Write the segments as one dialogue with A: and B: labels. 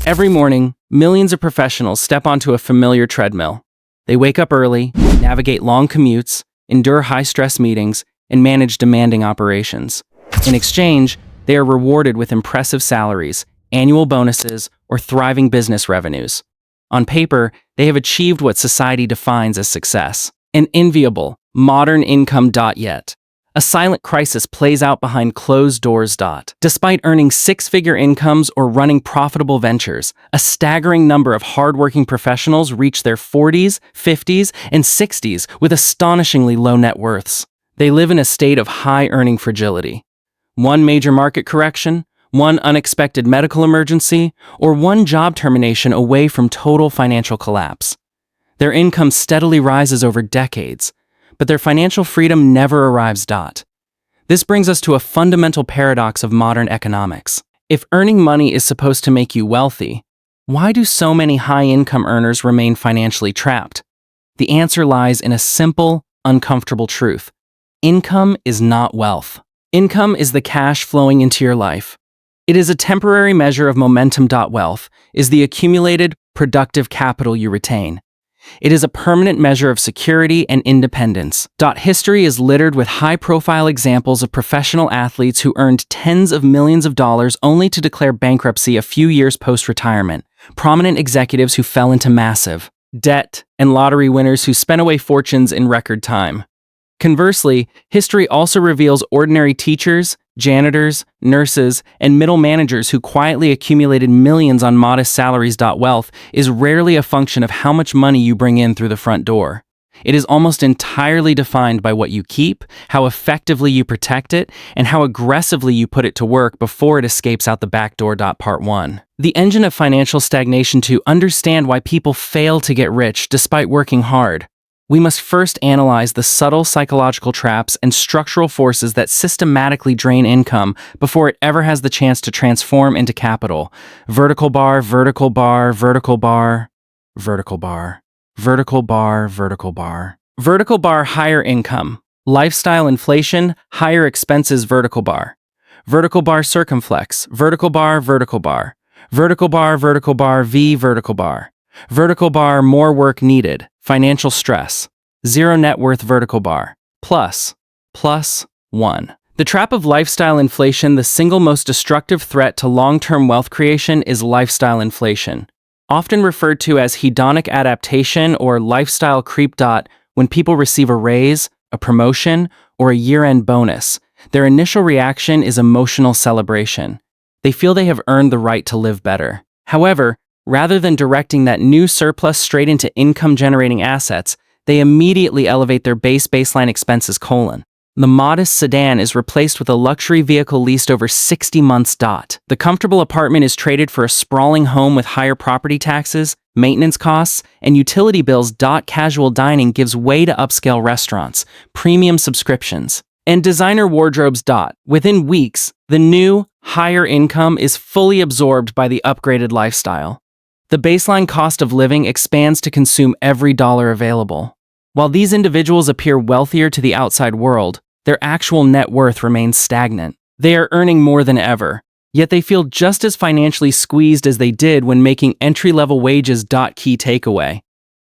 A: Every morning, millions of professionals step onto a familiar treadmill. They wake up early, navigate long commutes, endure high-stress meetings, and manage demanding operations. In exchange, they are rewarded with impressive salaries, annual bonuses, or thriving business revenues. On paper, they have achieved what society defines as success. An enviable, modern income. Yet, a silent crisis plays out behind closed doors. Despite earning six-figure incomes or running profitable ventures, a staggering number of hardworking professionals reach their 40s, 50s, and 60s with astonishingly low net worths. They live in a state of high earning fragility. One major market correction, one unexpected medical emergency, or one job termination away from total financial collapse. Their income steadily rises over decades, but their financial freedom never arrives. This brings us to a fundamental paradox of modern economics. If earning money is supposed to make you wealthy, why do so many high-income earners remain financially trapped? The answer lies in a simple, uncomfortable truth. Income is not wealth. Income is the cash flowing into your life. It is a temporary measure of momentum. Wealth is the accumulated, productive capital you retain. It is a permanent measure of security and independence. History is littered with high-profile examples of professional athletes who earned tens of millions of dollars only to declare bankruptcy a few years post-retirement, prominent executives who fell into massive debt, and lottery winners who spent away fortunes in record time. Conversely, history also reveals ordinary teachers, janitors, nurses, and middle managers who quietly accumulated millions on modest salaries. Wealth is rarely a function of how much money you bring in through the front door. It is almost entirely defined by what you keep, how effectively you protect it, and how aggressively you put it to work before it escapes out the back door. Part 1. The engine of financial stagnation. To understand why people fail to get rich despite working hard, we must first analyze the subtle psychological traps and structural forces that systematically drain income before it ever has the chance to transform into capital. Vertical bar, vertical bar, vertical bar, vertical bar, vertical bar, vertical bar. Vertical bar, higher income. Lifestyle inflation, higher expenses. Vertical bar. Vertical bar, circumflex. Vertical bar, vertical bar. Vertical bar, vertical bar, V, vertical bar. Vertical bar, more work needed. Financial stress. Zero net worth. Vertical bar. Plus 1. The trap of lifestyle inflation. The single most destructive threat to long-term wealth creation is lifestyle inflation, often referred to as hedonic adaptation or lifestyle creep. When people receive a raise, a promotion, or a year-end bonus, their initial reaction is emotional celebration. They feel they have earned the right to live better. However, rather than directing that new surplus straight into income-generating assets, they immediately elevate their baseline expenses. The modest sedan is replaced with a luxury vehicle leased over 60 months. The comfortable apartment is traded for a sprawling home with higher property taxes, maintenance costs, and utility bills. Casual dining gives way to upscale restaurants, premium subscriptions, and designer wardrobes. Within weeks, the new, higher income is fully absorbed by the upgraded lifestyle. The baseline cost of living expands to consume every dollar available. While these individuals appear wealthier to the outside world, their actual net worth remains stagnant. They are earning more than ever, yet they feel just as financially squeezed as they did when making entry-level wages. Key takeaway: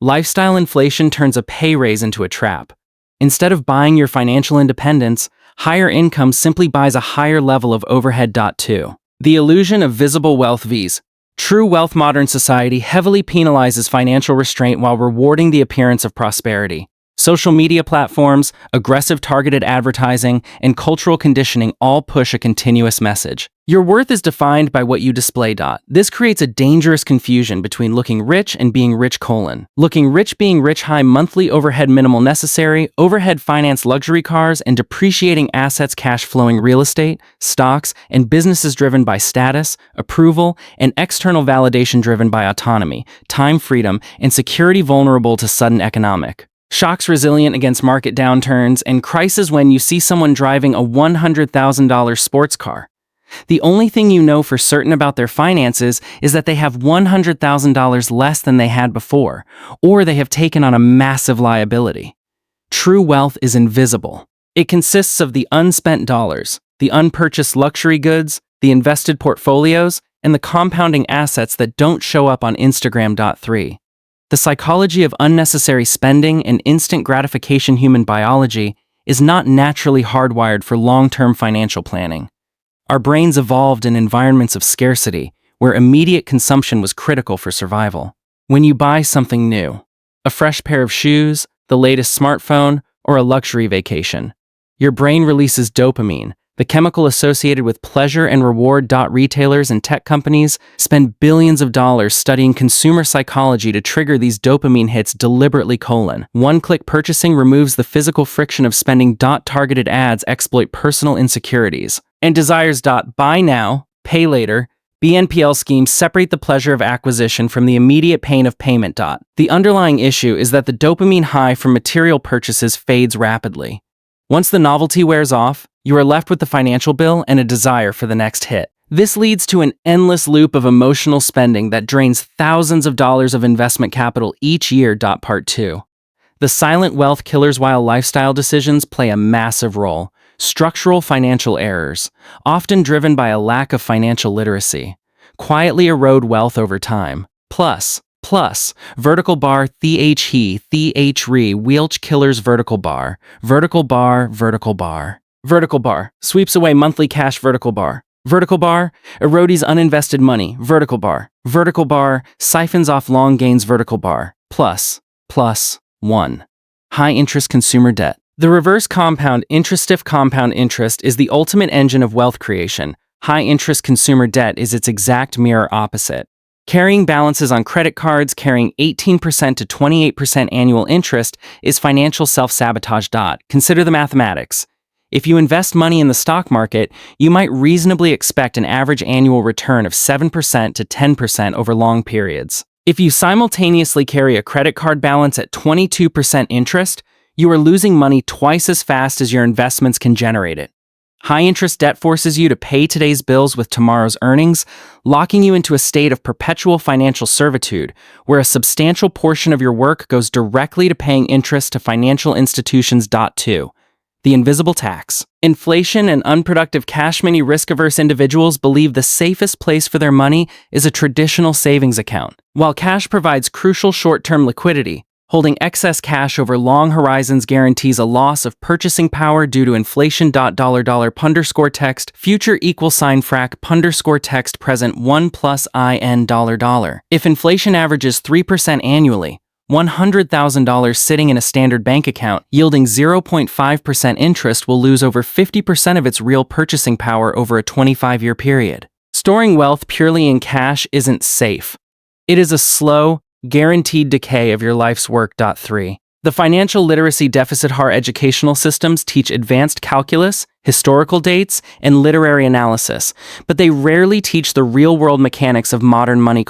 A: lifestyle inflation turns a pay raise into a trap. Instead of buying your financial independence, higher income simply buys a higher level of overhead. 2. The illusion of visible wealth. Vs. True wealth. Modern society heavily penalizes financial restraint while rewarding the appearance of prosperity. Social media platforms, aggressive targeted advertising, and cultural conditioning all push a continuous message. Your worth is defined by what you display. This creates a dangerous confusion between looking rich and being rich. Looking rich, being rich, high monthly overhead, minimal necessary, overhead finance, luxury cars, and depreciating assets, cash flowing real estate, stocks, and businesses driven by status, approval, and external validation driven by autonomy, time freedom, and security vulnerable to sudden economic shocks, resilient against market downturns, and crises. When you see someone driving a $100,000 sports car, the only thing you know for certain about their finances is that they have $100,000 less than they had before, or they have taken on a massive liability. True wealth is invisible. It consists of the unspent dollars, the unpurchased luxury goods, the invested portfolios, and the compounding assets that don't show up on Instagram. 3. The psychology of unnecessary spending and instant gratification. Human biology is not naturally hardwired for long-term financial planning. Our brains evolved in environments of scarcity, where immediate consumption was critical for survival. When you buy something new, a fresh pair of shoes, the latest smartphone, or a luxury vacation, your brain releases dopamine, the chemical associated with pleasure and reward. Retailers and tech companies spend billions of dollars studying consumer psychology to trigger these dopamine hits deliberately. One-click purchasing removes the physical friction of spending. Targeted ads exploit personal insecurities and desires. Buy now, pay later. BNPL schemes separate the pleasure of acquisition from the immediate pain of payment. The underlying issue is that the dopamine high from material purchases fades rapidly. Once the novelty wears off, you are left with the financial bill and a desire for the next hit. This leads to an endless loop of emotional spending that drains thousands of dollars of investment capital each year. Part 2. The silent wealth killers. While lifestyle decisions play a massive role, structural financial errors, often driven by a lack of financial literacy, quietly erode wealth over time. Plus, vertical bar. Wheelch killers. Vertical bar sweeps away monthly cash. Vertical bar erodes uninvested money. Vertical bar siphons off long gains. Vertical bar. Plus 1. High interest consumer debt. The reverse compound interest. Stiff compound interest is the ultimate engine of wealth creation. High interest consumer debt is its exact mirror opposite. Carrying balances on credit cards carrying 18% to 28% annual interest is financial self-sabotage. Consider the mathematics. If you invest money in the stock market, you might reasonably expect an average annual return of 7% to 10% over long periods. If you simultaneously carry a credit card balance at 22% interest, you are losing money twice as fast as your investments can generate it. High-interest debt forces you to pay today's bills with tomorrow's earnings, locking you into a state of perpetual financial servitude, where a substantial portion of your work goes directly to paying interest to financial institutions. 2. The invisible tax. Inflation and unproductive cash. Many risk-averse individuals believe the safest place for their money is a traditional savings account. While cash provides crucial short-term liquidity, holding excess cash over long horizons guarantees a loss of purchasing power due to inflation. $. Future =frac $. Present 1 plus IN $. If inflation averages 3% annually, $100,000 sitting in a standard bank account yielding 0.5% interest will lose over 50% of its real purchasing power over a 25-year period. Storing wealth purely in cash isn't safe. It is a slow, guaranteed decay of your life's work. 3. The financial literacy deficit. Our educational systems teach advanced calculus, historical dates, and literary analysis, but they rarely teach the real-world mechanics of modern money.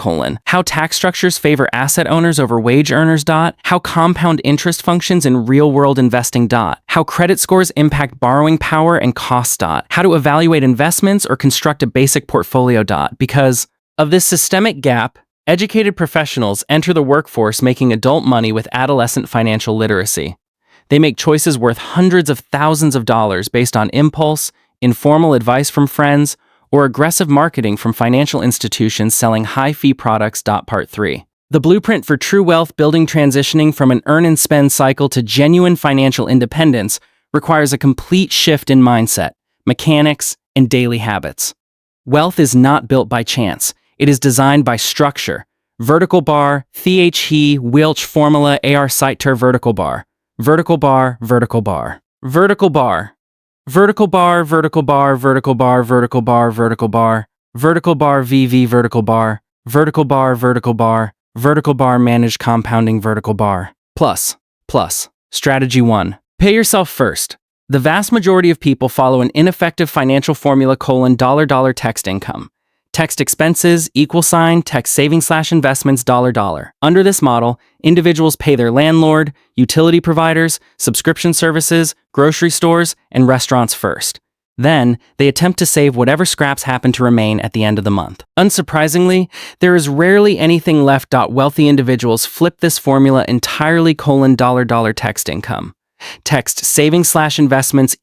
A: How tax structures favor asset owners over wage earners. How compound interest functions in real-world investing. How credit scores impact borrowing power and costs. How to evaluate investments or construct a basic portfolio. Because of this systemic gap, educated professionals enter the workforce making adult money with adolescent financial literacy. They make choices worth hundreds of thousands of dollars based on impulse, informal advice from friends, or aggressive marketing from financial institutions selling high-fee products. Part 3. The blueprint for true wealth building. Transitioning from an earn and spend cycle to genuine financial independence requires a complete shift in mindset, mechanics, and daily habits. Wealth is not built by chance. It is designed by structure. Vertical bar, Wheelch formula, AR Siter. Vertical bar. Vertical bar. Vertical bar. Vertical bar. Vertical bar. Vertical bar. Vertical bar. Vertical bar. Vertical bar. Vertical bar. VV. Vertical bar. Vertical bar. Vertical bar. Vertical bar. Managed compounding. Vertical bar. Plus. Strategy 1. Pay yourself first. The vast majority of people follow an ineffective financial formula: $. Text income. Text expenses text savings/investments $. Under this model, individuals pay their landlord, utility providers, subscription services, grocery stores, and restaurants first. Then, they attempt to save whatever scraps happen to remain at the end of the month. Unsurprisingly, there is rarely anything left. Wealthy individuals flip this formula entirely: $. Text income. Text savings/investments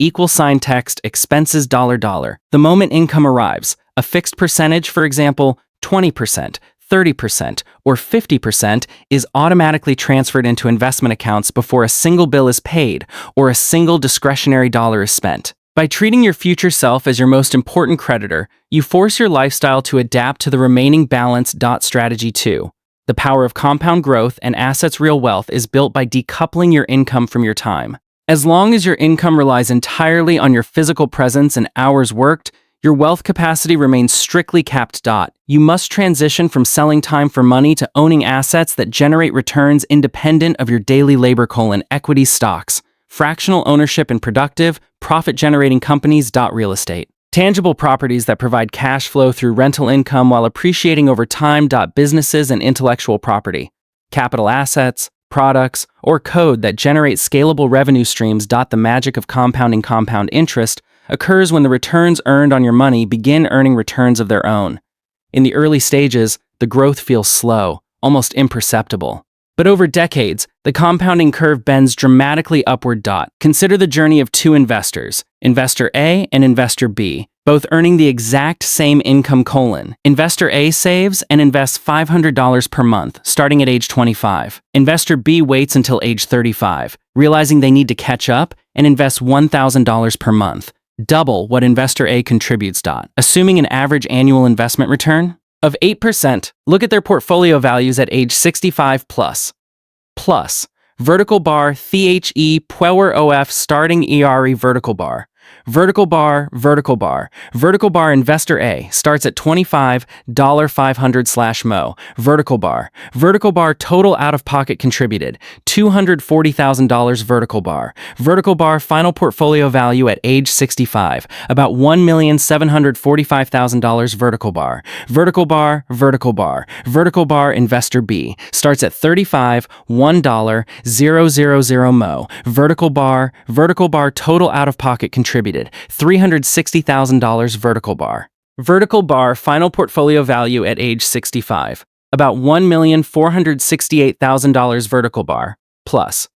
A: text expenses $. The moment income arrives, A fixed percentage, for example, 20%, 30%, or 50% is automatically transferred into investment accounts before a single bill is paid or a single discretionary dollar is spent. By treating your future self as your most important creditor, you force your lifestyle to adapt to the remaining balance. Strategy 2. The power of compound growth and assets. Real wealth is built by decoupling your income from your time. As long as your income relies entirely on your physical presence and hours worked, your wealth capacity remains strictly capped. You must transition from selling time for money to owning assets that generate returns independent of your daily labor. Equity stocks, fractional ownership in productive, profit-generating companies. Real estate, tangible properties that provide cash flow through rental income while appreciating over time. Businesses and intellectual property, capital assets, products, or code that generate scalable revenue streams. The magic of compounding. Compound interest occurs when the returns earned on your money begin earning returns of their own. In the early stages, the growth feels slow, almost imperceptible. But over decades, the compounding curve bends dramatically upward. Consider the journey of two investors, Investor A and Investor B, both earning the exact same income. Investor A saves and invests $500 per month, starting at age 25. Investor B waits until age 35, realizing they need to catch up, and invests $1,000 per month, double what Investor A contributes. Assuming an average annual investment return of 8%, look at their portfolio values at age 65 plus. Vertical bar, the power of starting ERE. Vertical bar. Vertical bar, vertical bar. Vertical bar. Investor A starts at $25,500/mo. Vertical bar. Vertical bar. Total out-of-pocket contributed $240,000. Vertical bar. Vertical bar. Final portfolio value at age 65, about $1,745,000. Vertical bar. Vertical bar. Vertical bar. Vertical bar. Investor B starts at $35,100,000mo. Vertical bar. Vertical bar. Total out-of-pocket contributed $360,000. Vertical bar. Vertical bar. Final portfolio value at age 65, about $1,468,000. Vertical bar. Plus.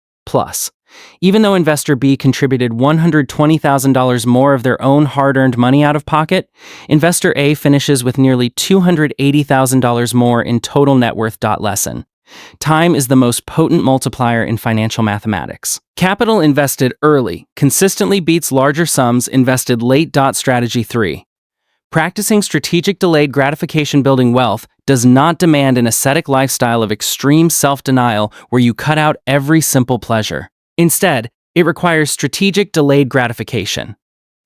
A: Even though Investor B contributed $120,000 more of their own hard-earned money out of pocket, Investor A finishes with nearly $280,000 more in total net worth. Lesson: time is the most potent multiplier in financial mathematics. Capital invested early consistently beats larger sums invested late. Strategy 3. Practicing strategic delayed gratification. Building wealth does not demand an ascetic lifestyle of extreme self-denial where you cut out every simple pleasure. Instead, it requires strategic delayed gratification.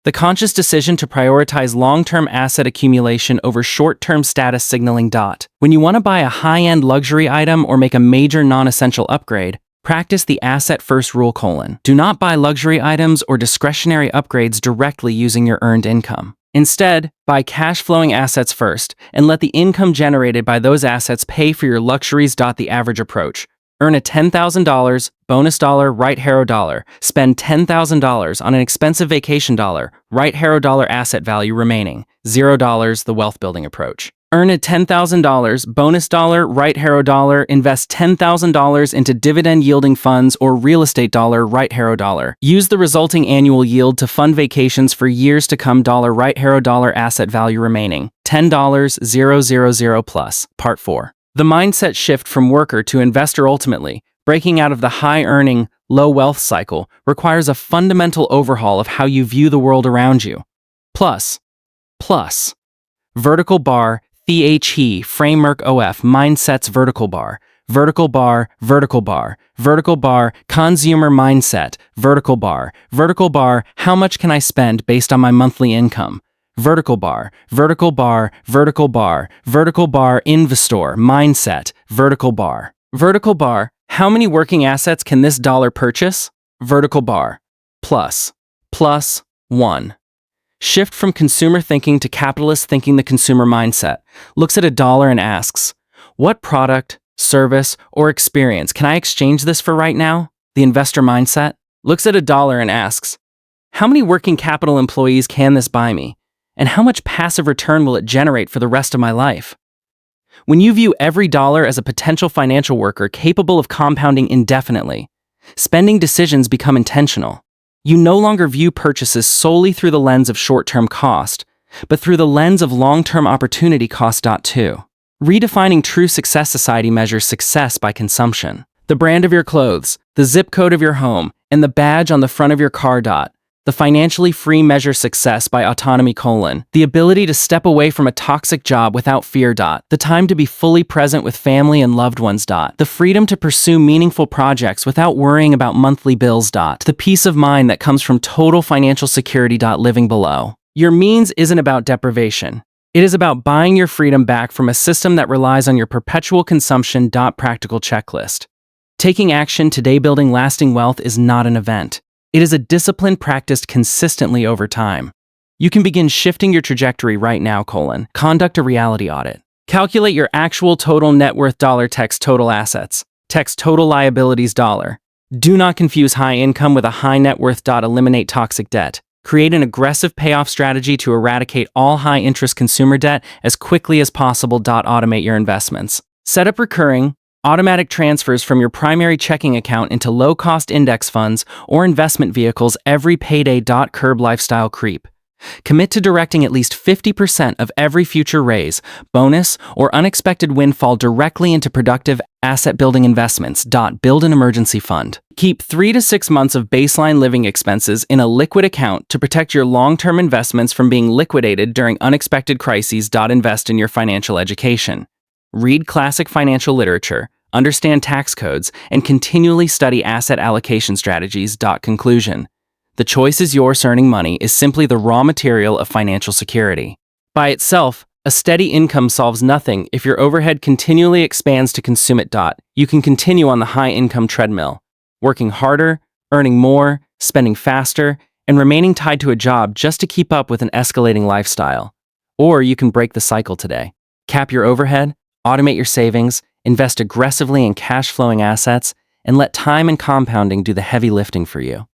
A: The conscious decision to prioritize long-term asset accumulation over short-term status signaling. When you want to buy a high-end luxury item or make a major non-essential upgrade, practice the asset-first rule: do not buy luxury items or discretionary upgrades directly using your earned income. Instead, buy cash-flowing assets first and let the income generated by those assets pay for your luxuries. The average approach: earn a $10,000 bonus dollar, right hero dollar. Spend $10,000 on an expensive vacation dollar, right hero dollar. Asset value remaining $0. The wealth building approach: earn a $10,000 bonus dollar, right hero dollar. Invest $10,000 into dividend yielding funds or real estate dollar, right hero dollar. Use the resulting annual yield to fund vacations for years to come. Right hero dollar. Asset value remaining $10,000 plus. Part 4. The mindset shift from worker to investor. Ultimately, breaking out of the high-earning, low-wealth cycle requires a fundamental overhaul of how you view the world around you. Plus. Vertical bar, the framework of mindsets. Vertical bar. Vertical bar, vertical bar, vertical bar, consumer mindset. Vertical bar, vertical bar. How much can I spend based on my monthly income? Vertical bar, vertical bar, vertical bar, vertical bar. Investor mindset. Vertical bar. Vertical bar. How many working assets can this dollar purchase? Vertical bar. Plus 1. Shift from consumer thinking to capitalist thinking. The consumer mindset looks at a dollar and asks, what product, service, or experience can I exchange this for right now? The investor mindset looks at a dollar and asks, how many working capital employees can this buy me? And how much passive return will it generate for the rest of my life? When you view every dollar as a potential financial worker capable of compounding indefinitely, spending decisions become intentional. You no longer view purchases solely through the lens of short-term cost, but through the lens of long-term opportunity cost. 2. Redefining True Success Society measures success by consumption. The brand of your clothes, the zip code of your home, and the badge on the front of your car. The financially free measure success by autonomy: the ability to step away from a toxic job without fear. The time to be fully present with family and loved ones. The freedom to pursue meaningful projects without worrying about monthly bills. The peace of mind that comes from total financial security. Living below your means isn't about deprivation. It is about buying your freedom back from a system that relies on your perpetual consumption. Practical checklist. Taking action today. Building lasting wealth is not an event. It is a discipline practiced consistently over time. You can begin shifting your trajectory right now: conduct a reality audit. Calculate your actual total net worth. Text total assets. Text total liabilities. Do not confuse high income with a high net worth. Eliminate toxic debt. Create an aggressive payoff strategy to eradicate all high interest consumer debt as quickly as possible. Automate your investments. Set up recurring, automatic transfers from your primary checking account into low-cost index funds or investment vehicles every payday. Curb lifestyle creep. Commit to directing at least 50% of every future raise, bonus, or unexpected windfall directly into productive, asset-building investments. Build an emergency fund. Keep 3 to 6 months of baseline living expenses in a liquid account to protect your long-term investments from being liquidated during unexpected crises. Invest in your financial education. Read classic financial literature, understand tax codes, and continually study asset allocation strategies. Conclusion. The choice is yours. Earning money is simply the raw material of financial security. By itself, a steady income solves nothing if your overhead continually expands to consume it. You can continue on the high-income treadmill, working harder, earning more, spending faster, and remaining tied to a job just to keep up with an escalating lifestyle. Or you can break the cycle today. Cap your overhead, automate your savings, invest aggressively in cash-flowing assets, and let time and compounding do the heavy lifting for you.